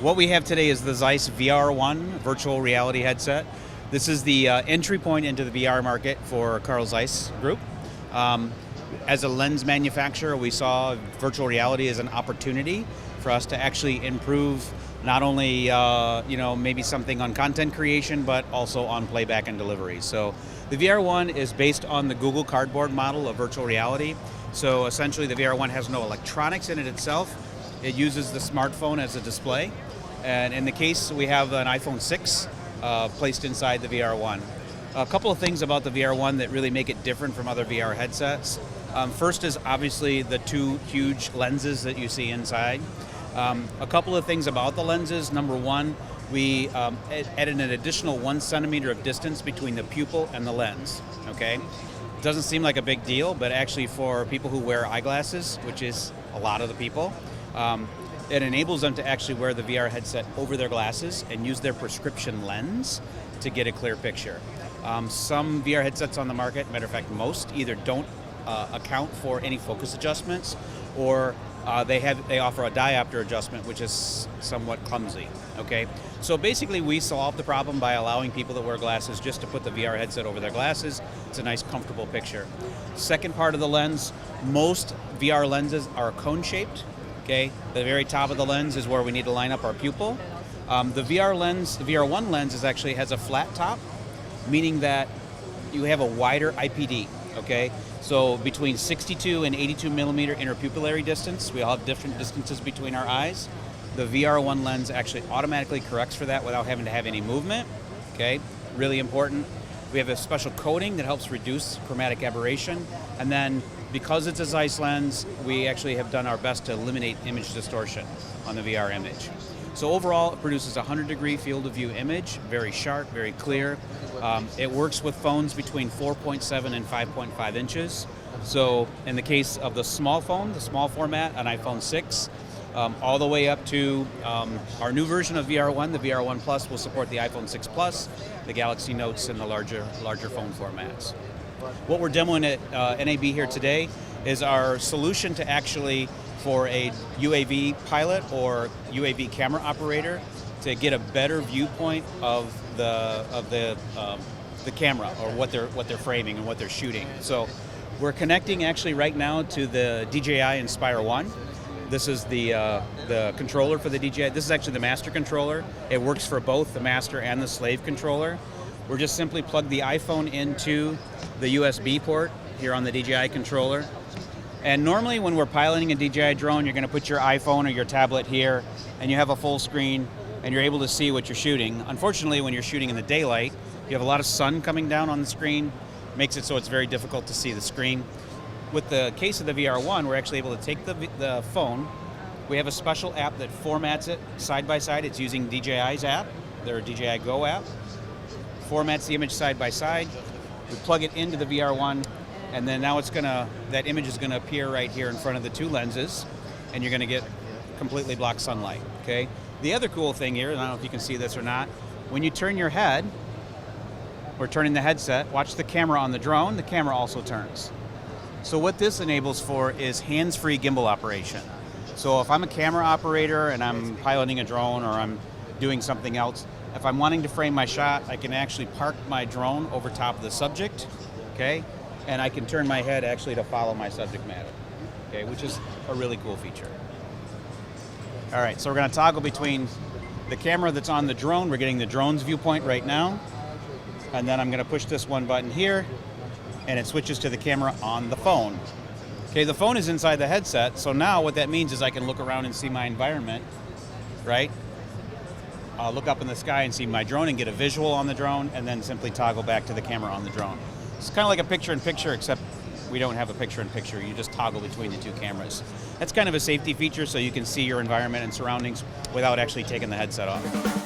What we have today is the Zeiss VR One virtual reality headset. This is the entry point into the VR market for Carl Zeiss Group. As a lens manufacturer, we saw virtual reality as an opportunity for us to actually improve not only maybe something on content creation, but also on playback and delivery. So the VR One is based on the Google Cardboard model of virtual reality. So essentially the VR One has no electronics in it itself. It uses the smartphone as a display. And in the case, we have an iPhone 6 placed inside the VR One. A couple of things about the VR One that really make it different from other VR headsets. First is obviously the two huge lenses that you see inside. A couple of things about the lenses. Number one, we added an additional 1 centimeter of distance between the pupil and the lens, okay? Doesn't seem like a big deal, but actually for people who wear eyeglasses, which is a lot of the people, it enables them to actually wear the VR headset over their glasses and use their prescription lens to get a clear picture. Some VR headsets on the market, matter of fact most, either don't account for any focus adjustments, or they offer a diopter adjustment, which is somewhat clumsy, okay? So basically we solve the problem by allowing people that wear glasses just to put the VR headset over their glasses. It's a nice comfortable picture. Second part of the lens, most VR lenses are cone-shaped, okay? The very top of the lens is where we need to line up our pupil. The VR One lens has a flat top, meaning that you have a wider IPD, okay? So between 62 and 82 millimeter interpupillary distance, we all have different distances between our eyes. The VR One lens actually automatically corrects for that without having to have any movement, okay? Really important. We have a special coating that helps reduce chromatic aberration, and then because it's a Zeiss lens, we actually have done our best to eliminate image distortion on the VR image. So overall, it produces a 100-degree field of view image, very sharp, very clear. It works with phones between 4.7 and 5.5 inches. So in the case of the small phone, the small format, an iPhone 6, all the way up to our new version of VR One, the VR One Plus will support the iPhone 6 Plus, the Galaxy Notes, and the larger phone formats. What we're demoing at NAB here today is our solution to actually for a UAV pilot or UAV camera operator to get a better viewpoint of the camera, or what they're framing and what they're shooting. So we're connecting actually right now to the DJI Inspire 1. This is the controller for the DJI. This is actually the master controller. It works for both the master and the slave controller. We're just simply plug the iPhone into the USB port here on the DJI controller. And normally when we're piloting a DJI drone, you're going to put your iPhone or your tablet here, and you have a full screen, and you're able to see what you're shooting. Unfortunately, when you're shooting in the daylight, you have a lot of sun coming down on the screen, makes it so it's very difficult to see the screen. With the case of the VR One, we're actually able to take the phone. We have a special app that formats it side by side. It's using DJI's app, their DJI Go app. Formats the image side by side. We plug it into the VR One, and then now that image is gonna appear right here in front of the two lenses, and you're gonna get completely blocked sunlight, okay? The other cool thing here, and I don't know if you can see this or not, when you turn your head, or turning the headset, watch the camera on the drone, the camera also turns. So what this enables for is hands-free gimbal operation. So if I'm a camera operator and I'm piloting a drone or I'm doing something else, if I'm wanting to frame my shot, I can actually park my drone over top of the subject, okay? And I can turn my head actually to follow my subject matter, okay? Which is a really cool feature. All right, so we're gonna toggle between the camera that's on the drone. We're getting the drone's viewpoint right now. And then I'm gonna push this one button here, and it switches to the camera on the phone. Okay, the phone is inside the headset, so now what that means is I can look around and see my environment, right? I'll look up in the sky and see my drone and get a visual on the drone, and then simply toggle back to the camera on the drone. It's kind of like a picture-in-picture, except we don't have a picture-in-picture. You just toggle between the two cameras. That's kind of a safety feature, so you can see your environment and surroundings without actually taking the headset off.